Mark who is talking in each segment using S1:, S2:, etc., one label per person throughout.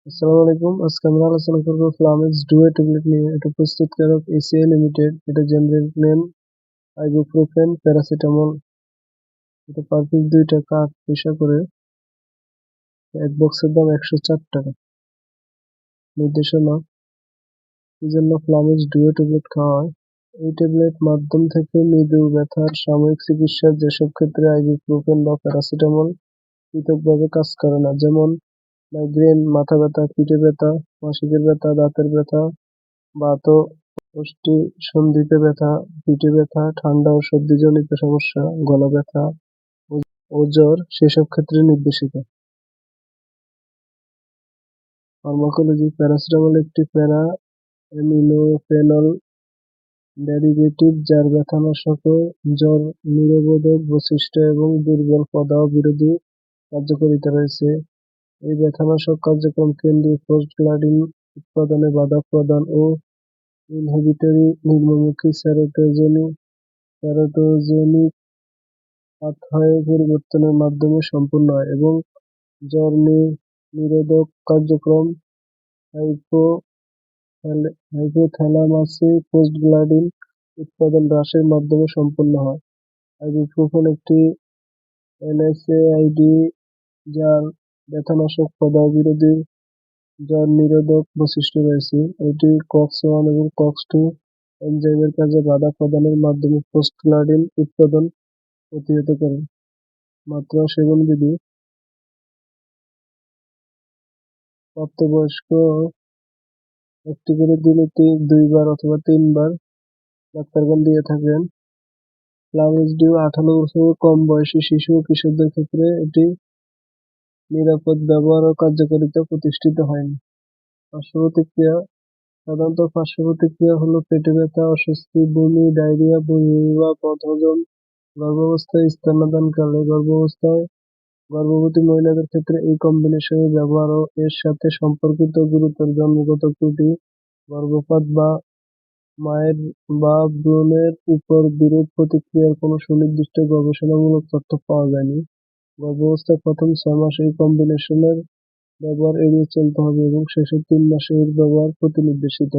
S1: আসসালামু আলাইকুম। আজকে আমরা আলোচনা করব ফ্লামেক্স ডুও ট্যাবলেট নিয়ে। এটা প্রস্তুতকারক এসিআই লিমিটেড। এটা জেনারিক নেম আইবুপ্রোফেন প্যারাসিটামল। এটা পার পিস 2 টাকা 8 পয়সা করে। এক বক্সের দাম 104 টাকা। নির্দেশনা: কি জন্য ফ্লামেক্স ডুও ট্যাবলেট খাওয়া হয়? এই ট্যাবলেট মাধ্যম থেকে মৃদু ব্যথার সাময়িক চিকিৎসার যেসব ক্ষেত্রে আইবুপ্রোফেন বা প্যারাসিটামল পৃথকভাবে কাজ করে না, যেমন মাইগ্রেন, মাথা ব্যথা, পিঠে ব্যথা, মাসিকের ব্যথা, দাঁতের ব্যথা, বাত ও অস্থি-সন্ধিতে ব্যথা, পিঠে ব্যথা, ঠান্ডা ও সর্দিজনিত সমস্যা, গলা ব্যথা ও জ্বর সেসব ক্ষেত্রে নির্দেশিত। ফার্মাকোলজি: প্যারাসিটামল একটি প্যারা-অ্যামিনোফেনল ডেরিভেটিভ যার ব্যথানাশক ও জ্বর নিরোধক বৈশিষ্ট্য এবং দুর্বল প্রদাহ বিরোধী কার্যকারিতা রয়েছে। এই ব্যথানাশক কার্যক্রম কেন্দ্রীয় প্রোস্টাগ্ল্যান্ডিন উৎপাদনে বাধা প্রদান ও ইনহিবিটরি নিম্নমুখী সেরোটোজেনিক পাথওয়ে পরিবর্তনের মাধ্যমে সম্পন্ন হয় এবং জ্বর নিরোধক কার্যক্রম হাইপোথ্যালামাসে প্রোস্টাগ্ল্যান্ডিন উৎপাদন হ্রাসের মাধ্যমে সম্পন্ন হয়। আইবুপ্রোফেন একটি এনএসএআইডি যার ব্যথানাশক, প্রদাহ বিরোধী, জ্বর নিরোধক বৈশিষ্ট্য রয়েছে। এটি কক্স-1 এবং কক্স-2 এনজাইমের কাজে বাধা প্রদানের মাধ্যমে প্রোস্টাগ্ল্যান্ডিন উৎপাদন প্রতিহত করে। মাত্রা ও সেবন বিধি: প্রাপ্তবয়স্ক একটি করে দিনে 2 বার অথবা 3 বার ডাক্তারগণ দিয়ে থাকেন। ফ্লামেক্স ডুও 18 বছরের কম বয়সী শিশু ও কিশোরদের ক্ষেত্রে এটি নিরাপদ ব্যবহার ও কার্যকারিতা প্রতিষ্ঠিত হয়নি। পার্শ্বপ্রতিক্রিয়া: সাধারণত পার্শ্বপ্রতিক্রিয়া হলো পেটে ব্যথা, অস্বস্তি, বমি, ডায়রিয়া, বমি বা বদহজম। গর্ভাবস্থায়, স্তন্যদানকালে: গর্ভবতী মহিলাদের ক্ষেত্রে এই কম্বিনেশনের ব্যবহার ও এর সাথে সম্পর্কিত গুরুতর জন্মগত ত্রুটি, গর্ভপাত বা মায়ের বা ভ্রূণের উপর বিরূপ প্রতিক্রিয়ার কোনো সুনির্দিষ্ট গবেষণামূলক তথ্য পাওয়া যায়নি। গর্ভাবস্থার প্রথম 6 মাস এই কম্বিনেশনের ব্যবহার এড়িয়ে চলতে হবে এবং শেষের 3 মাসে এর ব্যবহার প্রতিনির্দেশিত।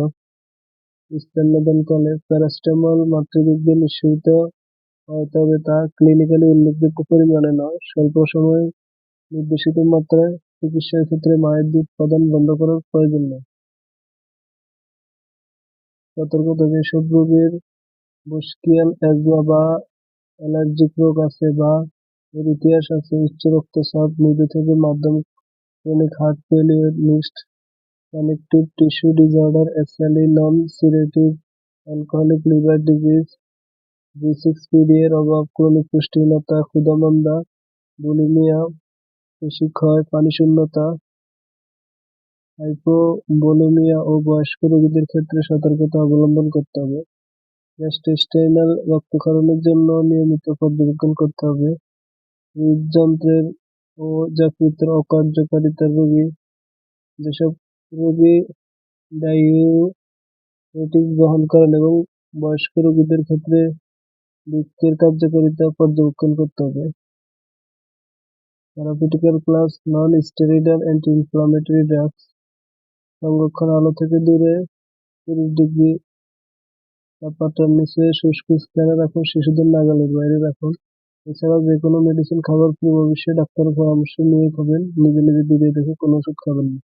S1: স্তন্যদানকালে প্যারাসিটামল মাতৃদুগ্ধে নিঃসরিত হয়, তবে তা ক্লিনিক্যালি উল্লেখযোগ্য পরিমাণে নয়। স্বল্প সময়ে নির্দেশিত মাত্রায় চিকিৎসার ক্ষেত্রে মায়ের দুধ প্রদান বন্ধ করার প্রয়োজন নেই। সতর্কতা: যেসব রোগীর ব্রঙ্কিয়াল অ্যাজমা বা অ্যালার্জিক রোগ আছে বা এর ইতিহাস আছে, উচ্চ রক্তচাপ, মৃদু থেকে মাধ্যম chronic heart failure, mixed connective tissue disorder, SLE, non cirrhotic alcoholic liver disease, বি6-পিডি এর অভাব, ক্রনিক পুষ্টিহীনতা, ক্ষুধামন্দা, বুলিমিয়া, পেশিক্ষয়, পানিশূন্যতা, হাইপোভোলেমিয়া ও বয়স্ক রোগীদের ক্ষেত্রে সতর্কতা অবলম্বন করতে হবে। গ্যাস্ট্রোইন্টেস্টাইনাল রক্তক্ষরণের জন্য নিয়মিত পর্যবেক্ষণ করতে হবে। হৃদযন্ত্রের ও যকৃতের অকার্যকারিতার রোগী: যেসব রোগী ডায়ুরেটিক্স গ্রহণ করেন এবং বয়স্ক রোগীদের ক্ষেত্রে বৃক্কের কার্যকারিতা পর্যবেক্ষণ করতে হবে। থেরাপিউটিক্যাল class: non steroidal anti-inflammatory drugs. সংরক্ষণ: আলো থেকে দূরে, 30 ডিগ্রি তাপমাত্রার নিচে, শুষ্ক স্থানে রাখুন, শিশুদের নাগালের বাইরে রাখুন। এছাড়াও যে কোনো মেডিসিন খাবার পূর্বে অবশ্যই ডাক্তারের পরামর্শ নিয়ে খাবেন। নিজে নিজে ভিডিও দেখে কোনো ওষুধ খাবেন না।